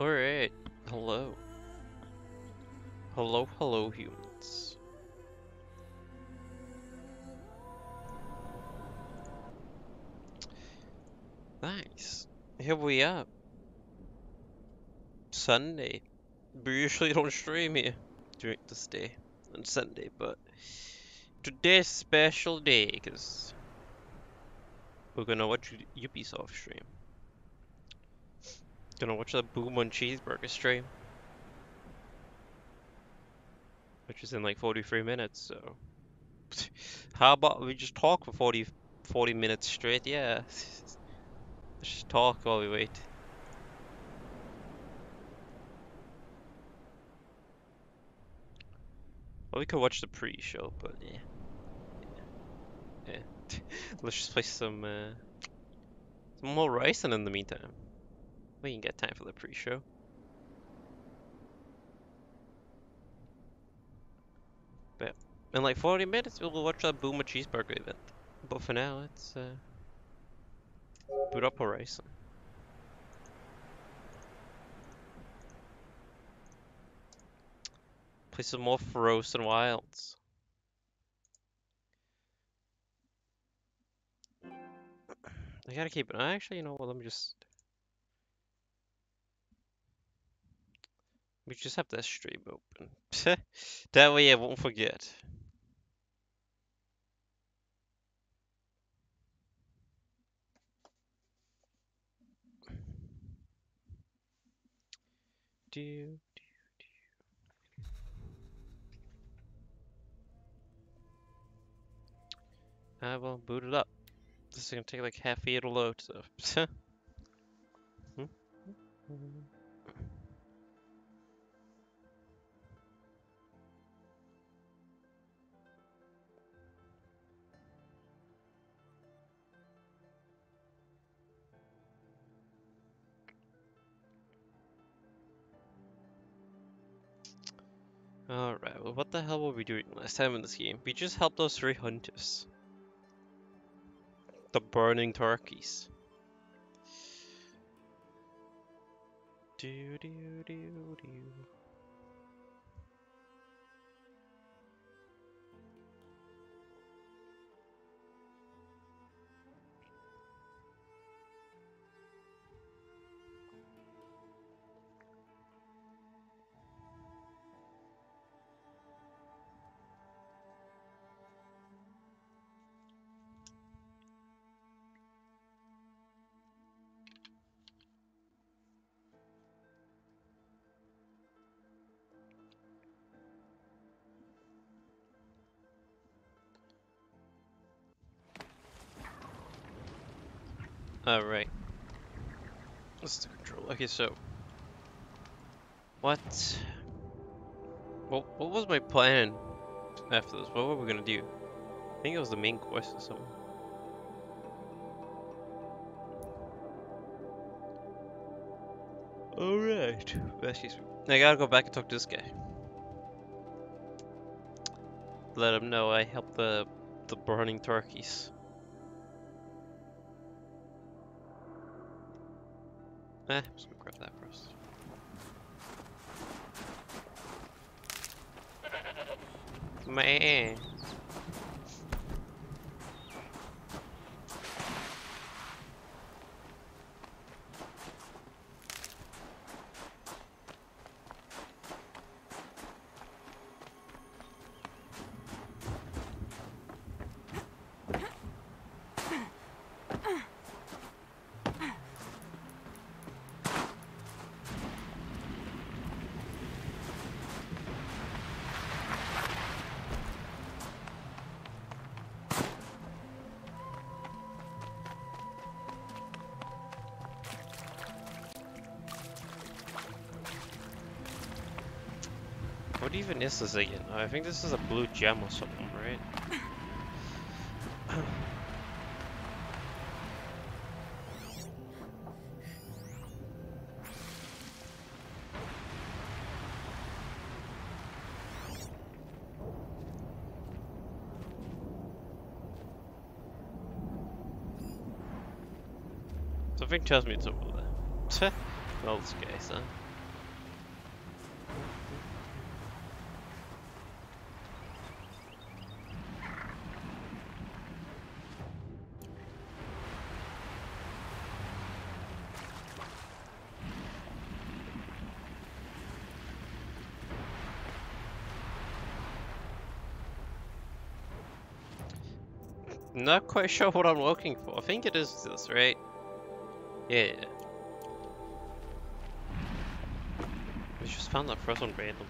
Alright, hello. Hello, humans. Nice. Here we are. Sunday. We usually don't stream here during this day on Sunday, but today's a special day because we're gonna watch Ubisoft stream. Gonna watch the Boom on Cheeseburger stream, which is in like 43 minutes, so how about we just talk for 40 minutes straight? Yeah. Let's just talk while we wait. Well, we could watch the pre-show, but yeah. Yeah. Let's just play some more Ryzen in the meantime. We can get time for the pre-show. But in like 40 minutes, we'll watch that Boomer Cheeseburger event. But for now, let's boot up Horizon. Play some more Frozen Wilds. I gotta keep it. Actually, you know what? Let me just. We just have that stream open. That way I won't forget. Do. I will boot it up. This is gonna take like half a year to load, so. Alright, well what the hell were we doing last time in this game? We just helped those 3 hunters. The burning turkeys. Do do do do. Alright. That's the control. Okay, so what was my plan after this? What were we gonna do? I think it was the main quest or something. Alright. Excuse me. I gotta go back and talk to this guy. Let him know I helped the burning turkeys. I'm just gonna grab that first. Man. What even is this again? I think this is a blue gem or something, right? Something tells me it's over there. Well, this guy, son. Not quite sure what I'm looking for. I think it is this, right? Yeah. We just found that first one randomly.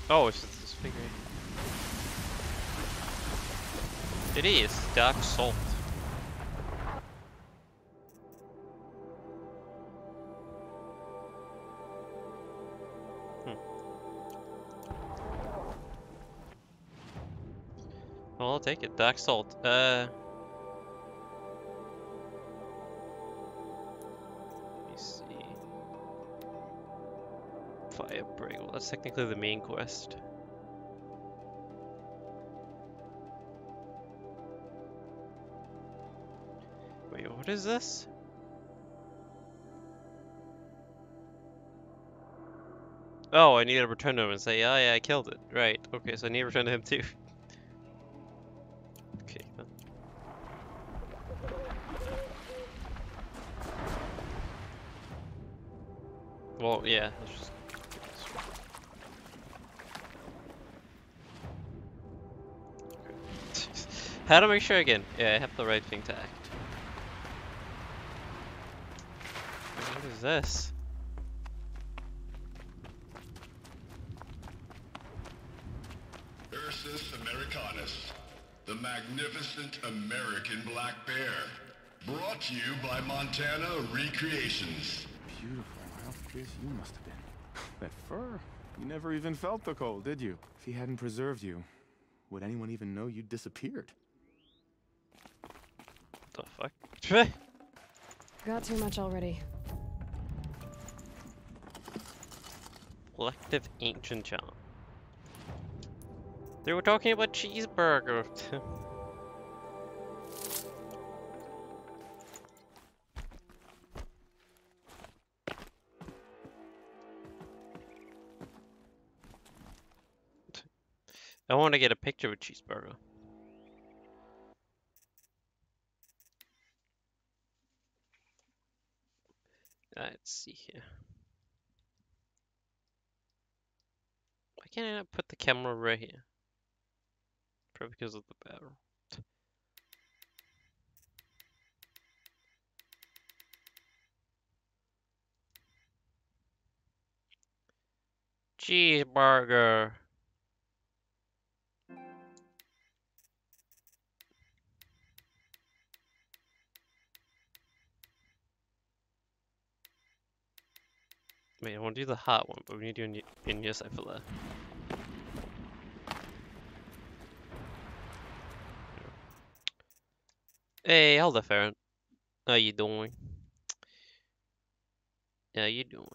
Oh, it's this figure. It is dark salt. Well, I'll take it. Dark salt. Let me see. Fire break. Well, that's technically the main quest. Wait, what is this? Oh, I need to return to him and say, oh yeah, I killed it. Right. Okay, so I need to return to him too. Okay, then. Well, yeah. Let's just... How to make sure again? Yeah, I have the right thing to act. What is this? Ursus americanus, the magnificent American black bear. Brought to you by Montana Recreations. Beautiful. How fierce you must have been. That fur. You never even felt the cold, did you? If he hadn't preserved you, would anyone even know you'd disappeared? The fuck? Got too much already. Collective ancient charm. They were talking about cheeseburger. I want to get a picture of a cheeseburger. Let's see here. Why can't I not put the camera right here? Probably because of the barrel. Cheeseburger. Wait, I want to do the hot one, but we need to do in your side for that. Hey, hold up, Farron. How you doing? How you doing?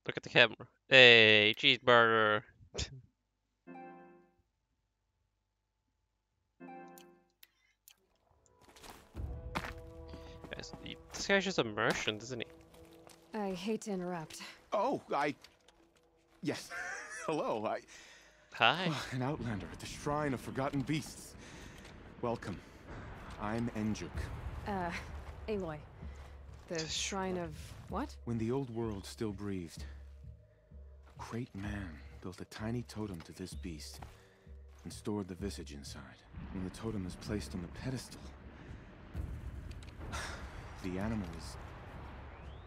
Look at the camera. Hey, cheeseburger. Guys, this guy's just a merchant, isn't he? I hate to interrupt. Oh, yes. Hello, Hi. an outlander at the Shrine of Forgotten Beasts. Welcome. I'm Enjuk. Aloy. The Shrine of what? When the old world still breathed, a great man built a tiny totem to this beast and stored the visage inside. When the totem is placed on the pedestal, the animal is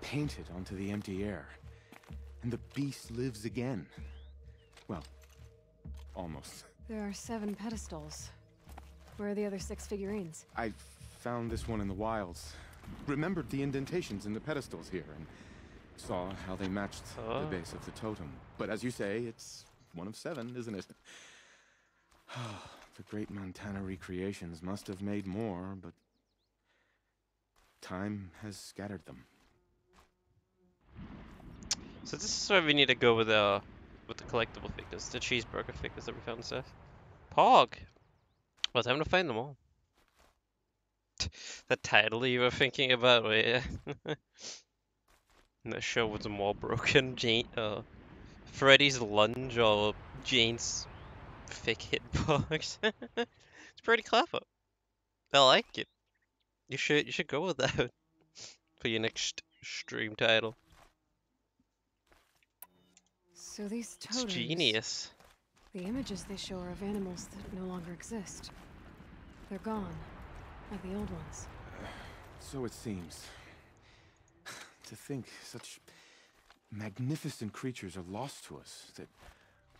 painted onto the empty air, and the beast lives again. Well, almost. There are 7 pedestals. Where are the other 6 figurines? I found this one in the wilds. Remembered the indentations in the pedestals here, and saw how they matched the base of the totem. But as you say, it's one of 7, isn't it? The great Montana recreations must have made more, but time has scattered them. So this is where we need to go with the collectible figures, the cheeseburger figures that we found and stuff. Pog! Well, time to find them all. The title you were thinking about, yeah. And the show was more broken. Freddy's lunge or Jane's thick hitbox. It's pretty clever. I like it. You should go with that for your next stream title. So these It's totems... genius. The images they show are of animals that no longer exist. They're gone, like the old ones. So it seems. To think such magnificent creatures are lost to us, that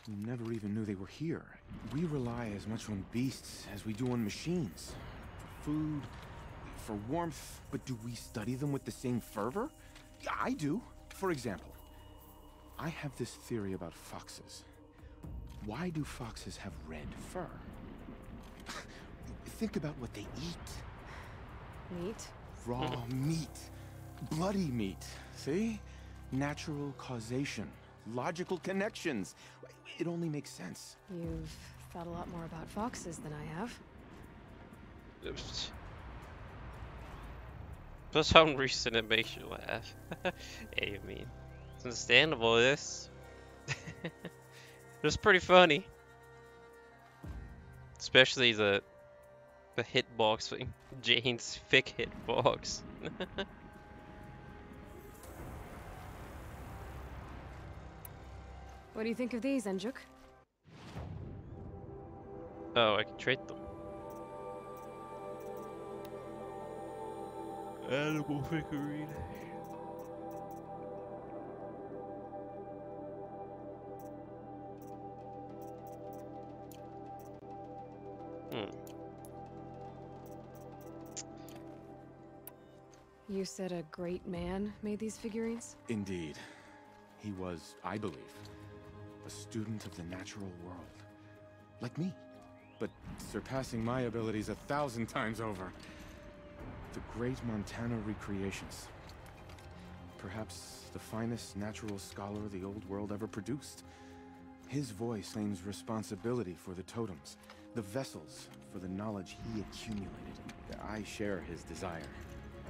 we never even knew they were here. We rely as much on beasts as we do on machines. For food, for warmth, but do we study them with the same fervor? Yeah, I do. For example, I have this theory about foxes. Why do foxes have red fur? Think about what they eat. Meat? Raw meat. Bloody meat. See? Natural causation. Logical connections. It only makes sense. You've thought a lot more about foxes than I have. For some reason it makes you laugh. Hey, I mean, it's understandable, this. It's pretty funny. Especially the hitbox thing. Jane's thick hitbox. What do you think of these, Enjuk? Oh, I can trade them. Animal figurine. You said a great man made these figurines? Indeed. He was, I believe, a student of the natural world. Like me, but surpassing my abilities 1,000 times over. The great Montana recreations. Perhaps the finest natural scholar the old world ever produced. His voice claims responsibility for the totems, the vessels for the knowledge he accumulated. I share his desire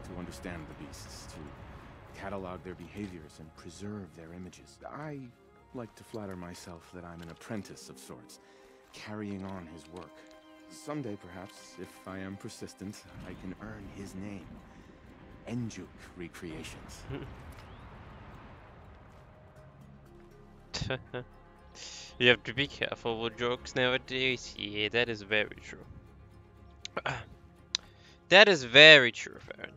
to understand the beasts, to catalog their behaviors and preserve their images. I like to flatter myself that I'm an apprentice of sorts, carrying on his work. Someday, perhaps, if I am persistent, I can earn his name. Enjuk Recreations. You have to be careful with jokes nowadays. Yeah, that is very true. That is very true, Farron.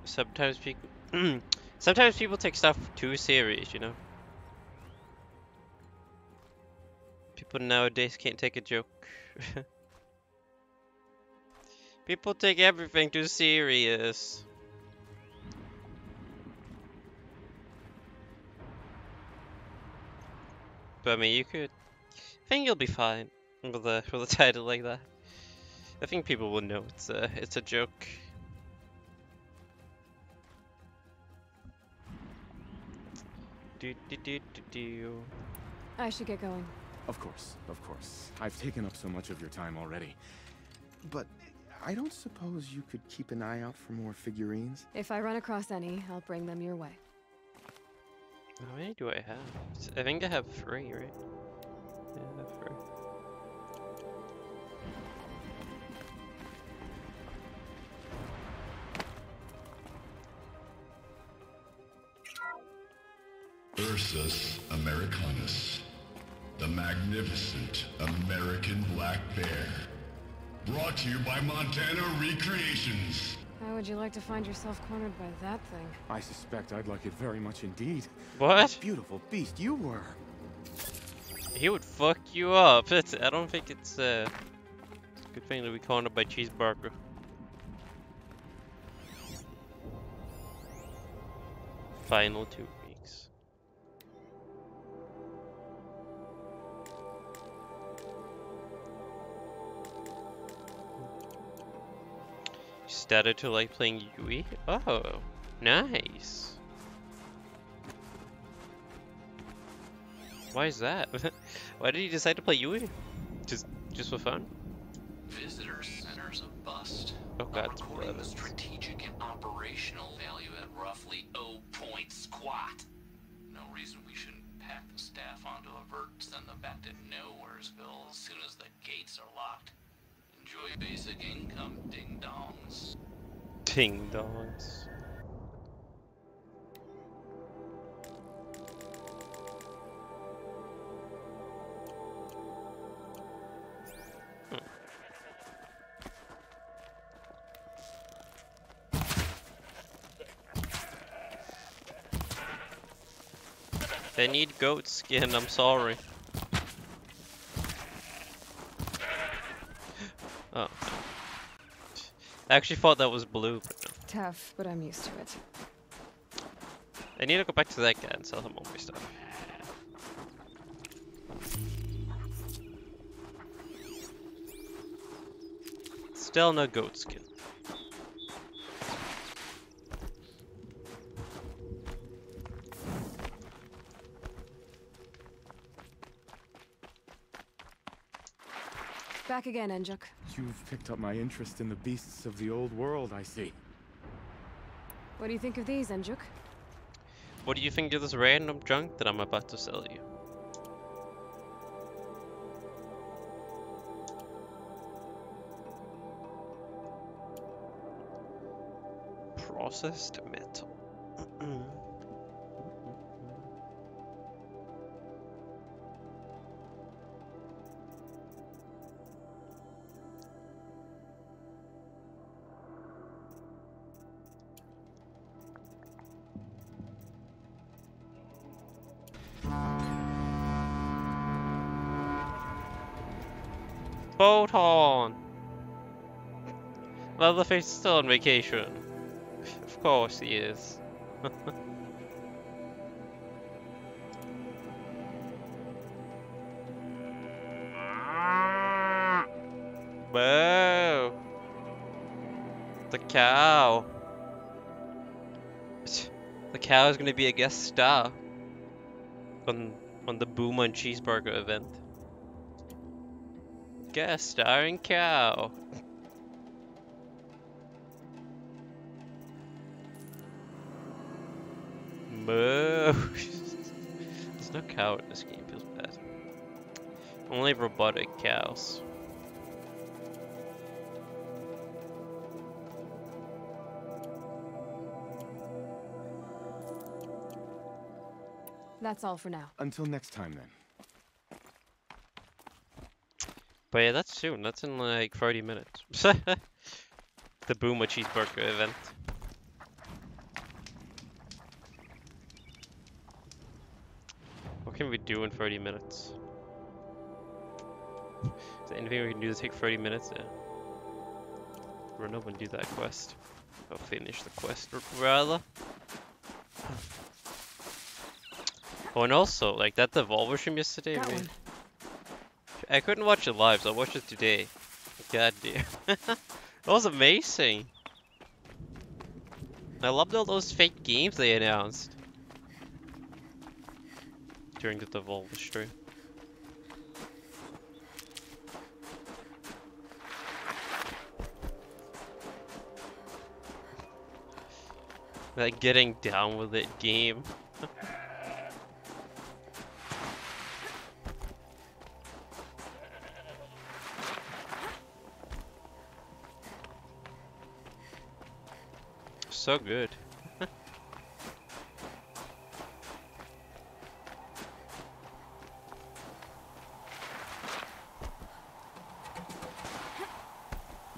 Sometimes people, sometimes people take stuff too serious, you know. People nowadays can't take a joke. People take everything too serious. But I mean, you could. I think you'll be fine with a title like that. I think people will know it's a joke. Do do do do do. I should get going. Of course, of course. I've taken up so much of your time already. But I don't suppose you could keep an eye out for more figurines? If I run across any, I'll bring them your way. How many do I have? I think I have 3, right? Yeah, I have 3. Ursus Americanus, the magnificent American black bear. Brought to you by Montana Recreations. How would you like to find yourself cornered by that thing? I suspect I'd like it very much indeed. What? Beautiful beast you were. He would fuck you up. I don't think it's a good thing to be cornered by Cheeseburger. Final 2 weeks. Started to like playing Yui? Oh, nice. Why is that? Why did he decide to play Yui? Just for fun? Visitor center's a bust. Oh god, it's recording the blood. strategic and operational value at roughly 0 point squat. No reason we shouldn't pack the staff onto a vert, send them back to Nowheresville as soon as the gates are locked. Enjoy basic income, ding-dongs. Ding dongs. I need goat skin, I'm sorry. Oh. I actually thought that was blue, but no. Tough, but I'm used to it. I need to go back to that guy and sell him all my stuff. Still no goat skin. Back again, Enjuk. You've picked up my interest in the beasts of the old world, I see. What do you think of these, Enjuk? What do you think of this random junk that I'm about to sell you? Processed metal. Photon! Leatherface is still on vacation. Of course he is. Boo! The cow. The cow is gonna be a guest star on the Boom on Cheeseburger event. Guest starring cow. Moo. There's no cow in this game, feels bad. Only robotic cows. That's all for now. Until next time, then. But yeah, that's soon. That's in like 30 minutes. The Boomer Cheeseburger event. What can we do in 30 minutes? Is there anything we can do to take 30 minutes? Yeah. Run up and do that quest. I'll finish the quest rather. Oh, and also, like that Devolver stream yesterday, Got one. I couldn't watch it live, so I watched it today. God damn. That was amazing. I loved all those fake games they announced during the Devolver stream. Like getting down with it game. So good.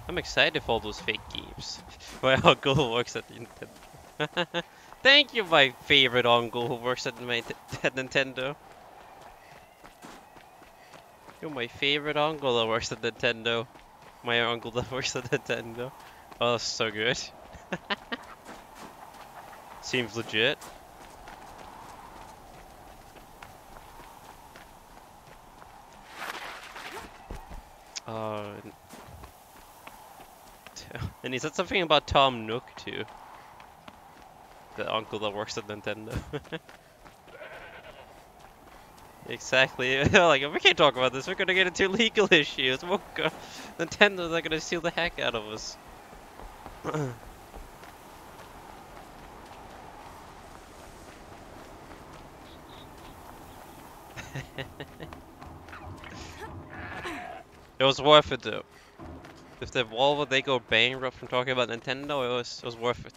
I'm excited for all those fake games. My uncle who works at Nintendo. Thank you, my favorite uncle who works at at Nintendo. You're my favorite uncle that works at Nintendo. My uncle that works at Nintendo. Oh, that's so good. Seems legit. And he said something about Tom Nook too. The uncle that works at Nintendo. Exactly. Like, we can't talk about this. We're gonna get into legal issues. Nintendo's not gonna steal the heck out of us. It was worth it though. If the Volvo they go bankrupt from talking about Nintendo, it was worth it.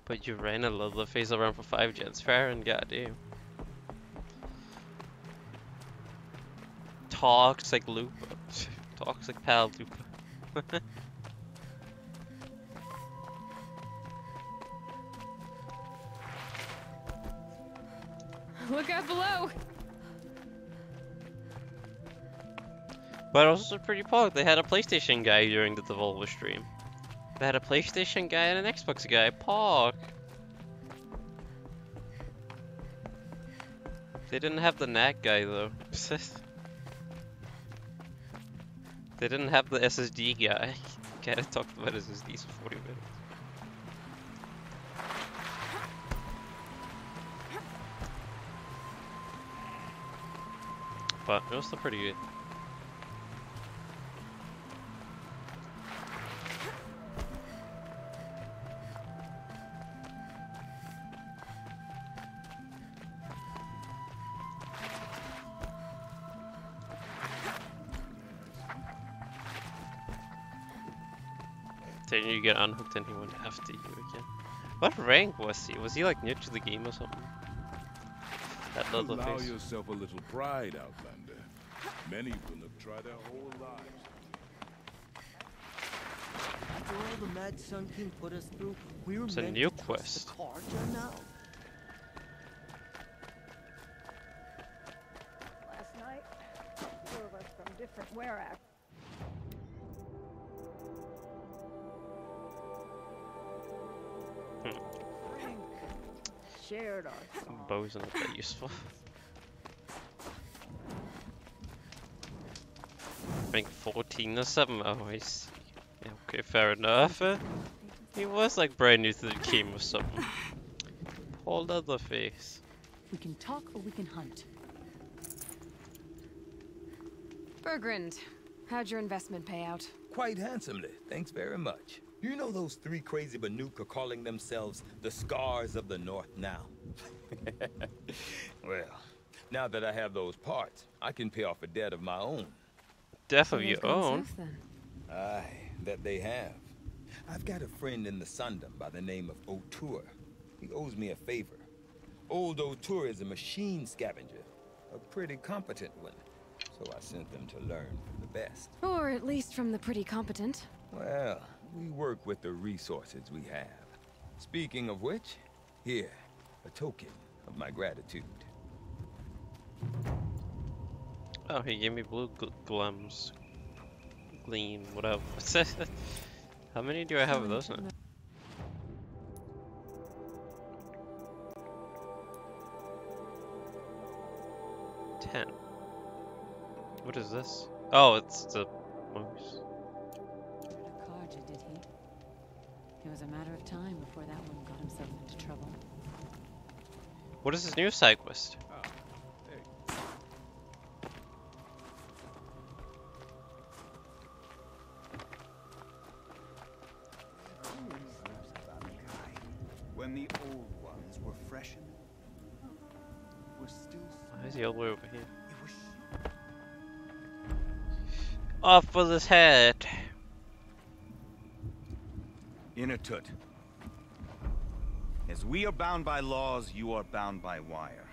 But you ran a Leatherface around for 5 gens, fair and goddamn. Toxic Lupa. Toxic pal Lupa. Look out below! But also pretty pog. They had a PlayStation guy during the Devolver stream. They had a PlayStation guy and an Xbox guy. Pog. They didn't have the NAC guy though. They didn't have the SSD guy. Kinda talked about SSDs for 40 minutes. But it was still pretty good. Then you get unhooked and he went after you again. What rank was he? Was he like new to the game or something? That Allow Leatherface. yourself a little pride, Outlander. Many will have tried their whole lives. After all the Mad Sun King put us through, we were It's a meant new to trust quest. the cards or no? different Werak. Frank shared our thoughts. Bows are not that useful. Rank 14 or something. Oh, I see. Yeah, okay, fair enough. He was like brand new to the game or something. Poor Leatherface. We can talk or we can hunt. Bergrand, how'd your investment pay out? Quite handsomely, thanks very much. You know those three crazy Banuk are calling themselves the Scars of the North now? Well, now that I have those parts, I can pay off a debt of my own. Death of your own? Aye, that they have. I've got a friend in the Sundom by the name of O'Toole. He owes me a favor. Old O'Toole is a machine scavenger, a pretty competent one. So I sent them to learn from the best. Or at least from the pretty competent. Well, we work with the resources we have. Speaking of which, here, a token of my gratitude. Oh, he gave me blue glums. Gleam, whatever. How many do I have of those now? Ten. What is this? Oh, it's the moose. Karja, did he? It was a matter of time before that one got himself into trouble. What is this new side quest? When the old ones were freshened, we're still. Why is he all the way over here? Off with his head. Inatut. As we are bound by laws, you are bound by wire.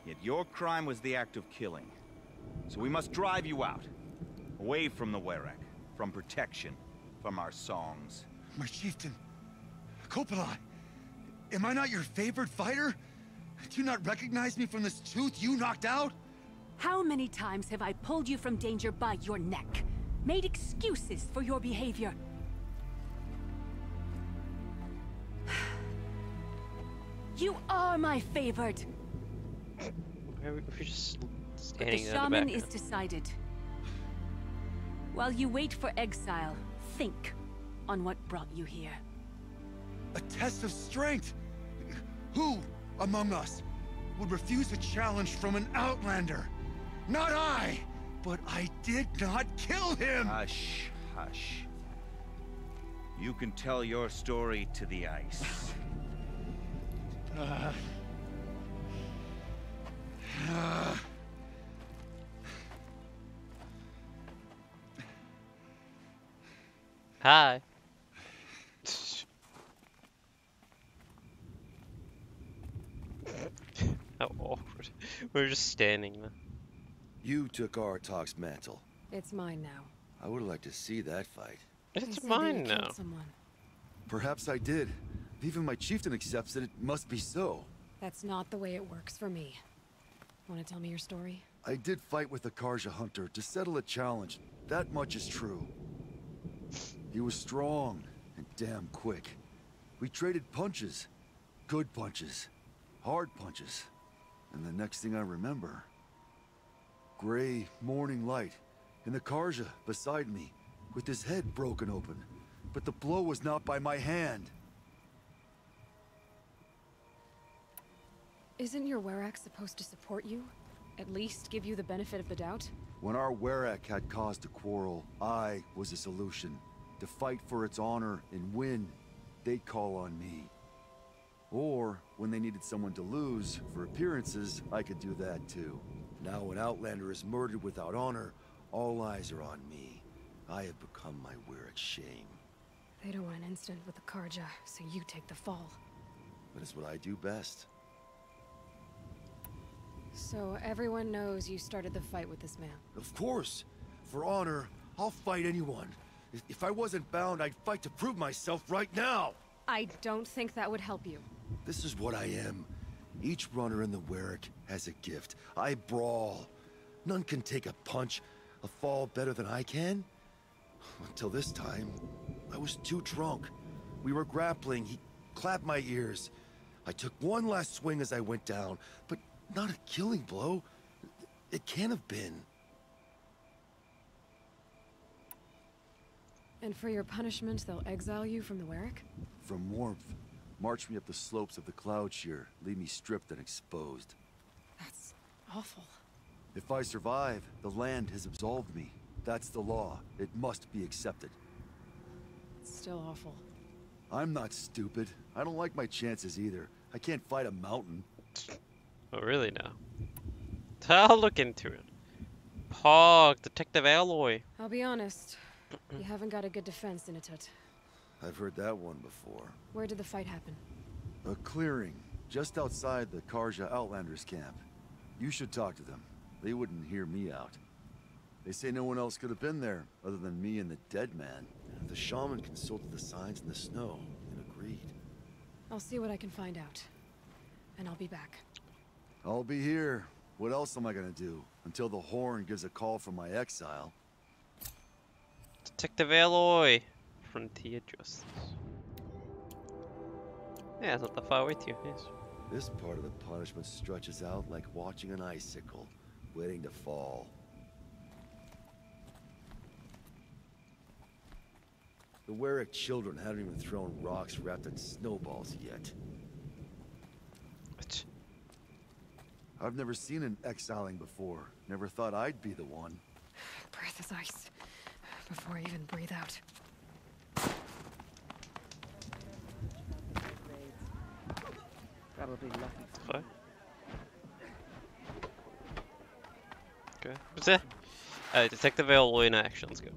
Yet your crime was the act of killing. So we must drive you out. Away from the Werak, from protection, from our songs. My chieftain, Kopalai, am I not your favored fighter? Do you not recognize me from this tooth you knocked out? How many times have I pulled you from danger by your neck? Made excuses for your behavior? You are my favored. We're just But the standing there shaman in the is back. decided. While you wait for exile, think on what brought you here. A test of strength? Who among us would refuse a challenge from an outlander? Not I! But I did not kill him! Hush, hush. You can tell your story to the ice. Hi. How awkward. We're just standing there. You took Artok's mantle. It's mine now. I would like to see that fight. They It's said that mine you now. killed someone. Perhaps I did. If even my chieftain accepts it, it must be so. That's not the way it works for me. Want to tell me your story? I did fight with a Karja hunter to settle a challenge. That much is true. He was strong and damn quick. We traded punches. Good punches. Hard punches. And the next thing I remember... gray morning light, and the Karja beside me, with his head broken open. But the blow was not by my hand. Isn't your Werak supposed to support you? At least give you the benefit of the doubt? When our Werak had cause to quarrel, I was a solution. To fight for its honor and win, they'd call on me. Or, when they needed someone to lose, for appearances, I could do that too. Now an Outlander is murdered without honor, all eyes are on me. I have become my Werak's shame. They don't want an incident with the Karja, so you take the fall. That is what I do best. So everyone knows you started the fight with this man? Of course! For honor, I'll fight anyone. If I wasn't bound, I'd fight to prove myself right now! I don't think that would help you. This is what I am. Each runner in the Werak has a gift. I brawl. None can take a punch. a fall better than I can? Until this time, I was too drunk. We were grappling, he clapped my ears. I took one last swing as I went down, but not a killing blow. It can't have been. And for your punishment, they'll exile you from the Werrick? From warmth, march me up the slopes of the cloud shear, leave me stripped and exposed. That's awful. If I survive, the land has absolved me. That's the law. It must be accepted. It's still awful. I'm not stupid. I don't like my chances either. I can't fight a mountain. Oh, really now? I'll look into it. Pog, Detective Alloy. I'll be honest. You haven't got a good defense, Inatut. I've heard that one before. Where did the fight happen? A clearing, just outside the Karja Outlanders camp. You should talk to them. They wouldn't hear me out. They say no one else could have been there, other than me and the dead man. The shaman consulted the signs in the snow and agreed. I'll see what I can find out. And I'll be back. I'll be here. What else am I gonna do? Until the horn gives a call from my exile. Detective Alloy. Frontier Justice. Yeah, it's not that far away to you. Yes. This part of the punishment stretches out like watching an icicle, waiting to fall. The Werrick children haven't even thrown rocks wrapped in snowballs yet. What? I've never seen an exiling before. Never thought I'd be the one. Breath is ice. Before I even breathe out. Probably lucky. Okay. Okay. What's that? Detective Alloy in action. Let's go.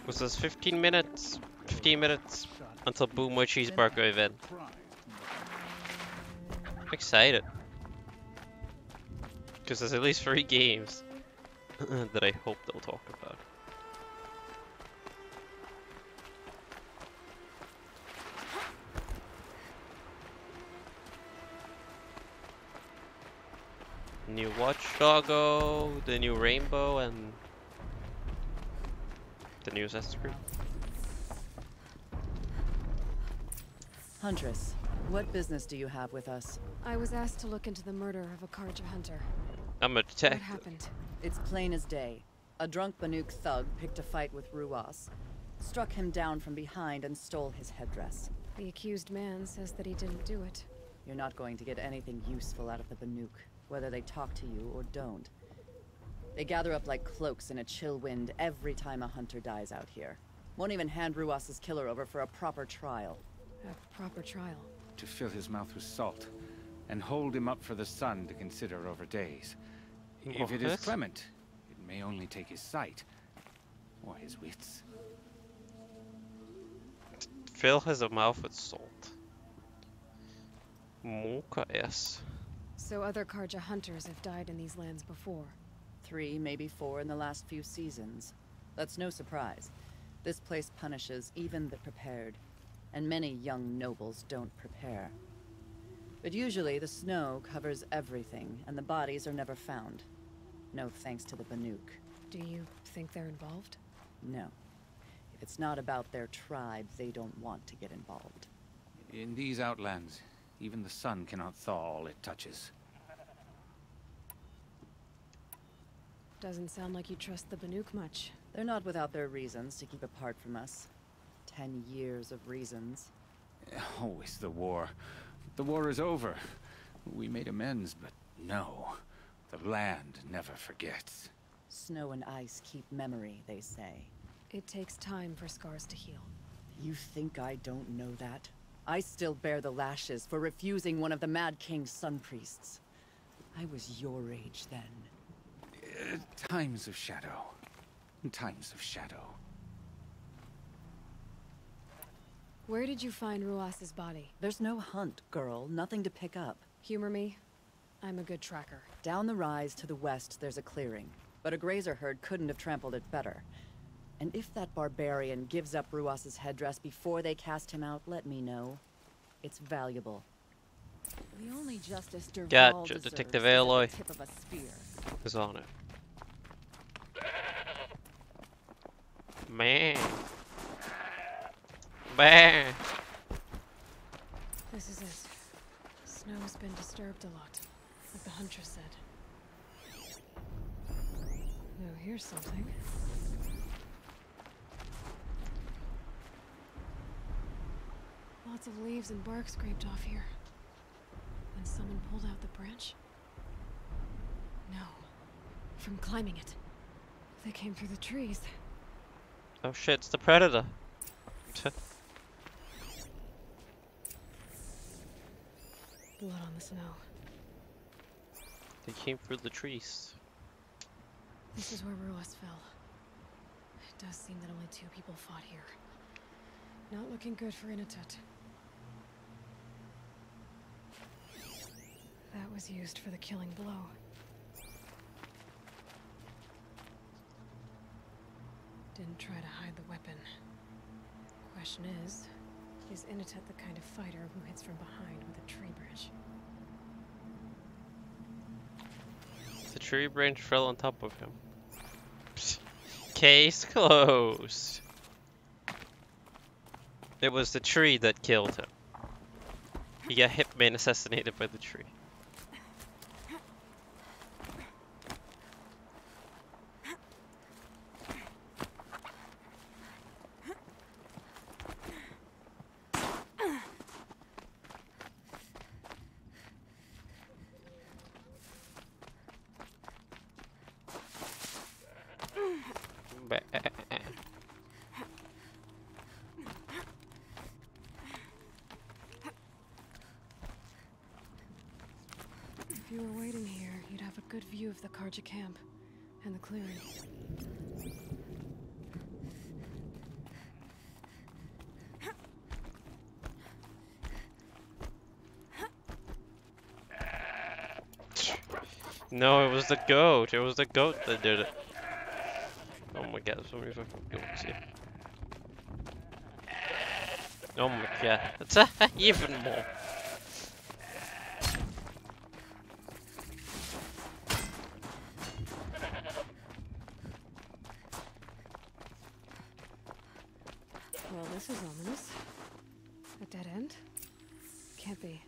Was this 15 minutes? 15 minutes until Boomer Cheeseburger event. I'm excited. Because there's at least 3 games that I hope they'll talk about. New Watch Doggo, the new Rainbow, and the new Assassin's Creed. Huntress, what business do you have with us? I was asked to look into the murder of a Karja hunter. I'm a detective. What happened? It's plain as day. A drunk Banuk thug picked a fight with Ruas, struck him down from behind and stole his headdress. The accused man says that he didn't do it. You're not going to get anything useful out of the Banuk, whether they talk to you or don't. They gather up like cloaks in a chill wind every time a hunter dies out here. Won't even hand Ruas's killer over for a proper trial. A proper trial? To fill his mouth with salt, and hold him up for the sun to consider over days. If it is clement, it may only take his sight, or his wits. Fill his mouth with salt. Mocha S. So other Karja hunters have died in these lands before? 3, maybe 4 in the last few seasons. That's no surprise. This place punishes even the prepared, and many young nobles don't prepare. But usually the snow covers everything, and the bodies are never found. No thanks to the Banuk. Do you think they're involved? No. If it's not about their tribe, they don't want to get involved. In these outlands, even the sun cannot thaw all it touches. Doesn't sound like you trust the Banuk much. They're not without their reasons to keep apart from us. 10 years of reasons. Always the war. The war is over. We made amends, but no. The land never forgets. Snow and ice keep memory, they say. It takes time for scars to heal. You think I don't know that? I still bear the lashes for refusing one of the Mad King's sun priests. I was your age then. Times of shadow. Times of shadow. Where did you find Ruas's body? There's no hunt, girl. Nothing to pick up. Humor me. I'm a good tracker. Down the rise to the west, there's a clearing. But a grazer herd couldn't have trampled it better. And if that barbarian gives up Ruas's headdress before they cast him out, let me know. It's valuable. The only justice Dervahl Gotcha, deserves Detective is at the Aloy tip of a spear. is on it. Man. Man. This is it. Snow's been disturbed a lot, like the Huntress said. Oh, here's something. Lots of leaves and bark scraped off here. When someone pulled out the branch? No. From climbing it. They came through the trees. Oh shit, it's the Predator. Blood on the snow. They came through the trees. This is where Ruas fell. It does seem that only 2 people fought here. Not looking good for Inatut. That was used for the killing blow. Didn't try to hide the weapon. Question is Inatut the kind of fighter who hits from behind with a tree branch? The tree branch fell on top of him. Psst. Case closed. It was the tree that killed him. He got hitman assassinated by the tree. If you were waiting here, you'd have a good view of the Karja camp and the clearing. No, it was the goat. It was the goat that did it. Oh my god, so many fucking goats here. Oh my god, it's even more. Well, this is ominous. A dead end? Can't be.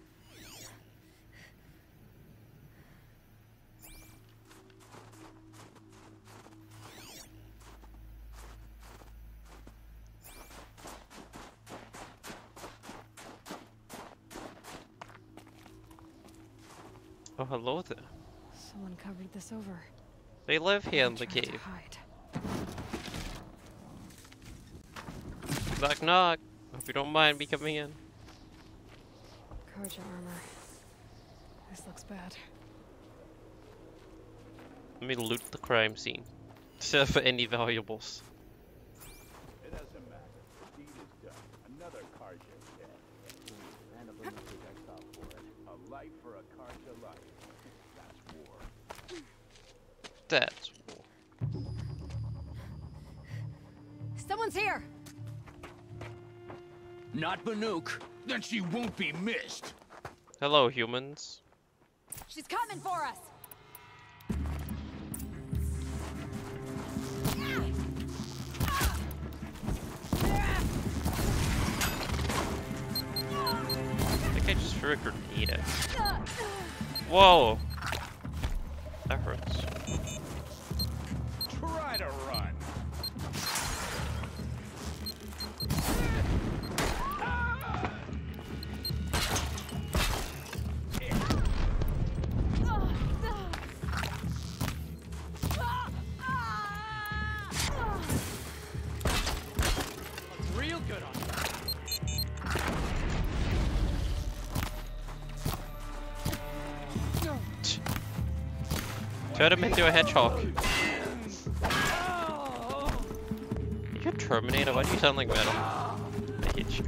Oh, hello there. Someone covered this over. They live here in the Tried to cave. hide. Knock knock. Hope you don't mind me coming in. Karja armor. This looks bad. Let me loot the crime scene. Except for any valuables. It doesn't matter. The deed is done. Another Karja dead. And a lunatic exile for it. A life for a Karja life. That's war. That's war. Someone's here! Not Banuk. Then she won't be missed. Hello, humans. She's coming for us! I think I just threw a grenade at her. Whoa! That hurts. Try to run. Real good on you. Turn him into a hedgehog. You're a Terminator, why do you sound like metal? I hate you.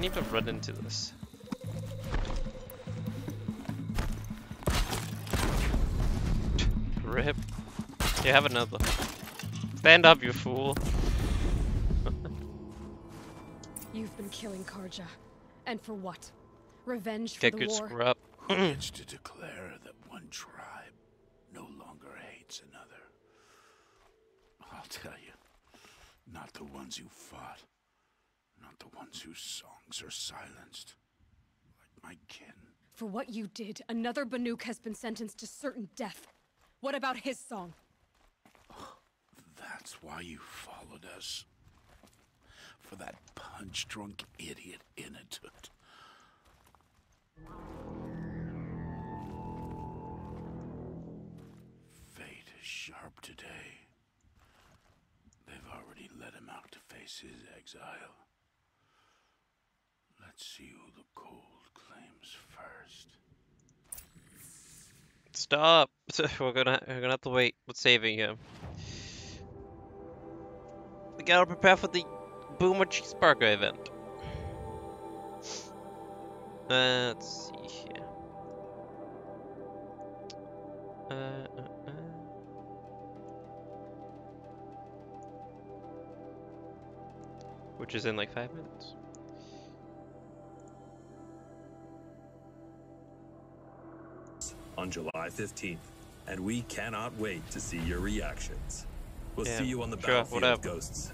need to run into this. Rip. You have another. Stand up, you fool. You've been killing Karja. And for what? Revenge for Get the good war? screw up. Who gets to declare that one tribe no longer hates another? I'll tell you, not the ones who fought, not the ones whose songs are silenced, like my kin. For what you did, another Banuk has been sentenced to certain death. What about his song? That's why you followed us. For that punch-drunk idiot Inatut. Fate is sharp today. They've already let him out to face his exile. Let's see who the cold claims first. Stop! We're gonna have to wait with saving him. We gotta prepare for the Boomer Cheeseburger event. Let's see here. Which is in like 5 minutes. On July 15th, and we cannot wait to see your reactions. We'll see you on the battlefield, Ghosts.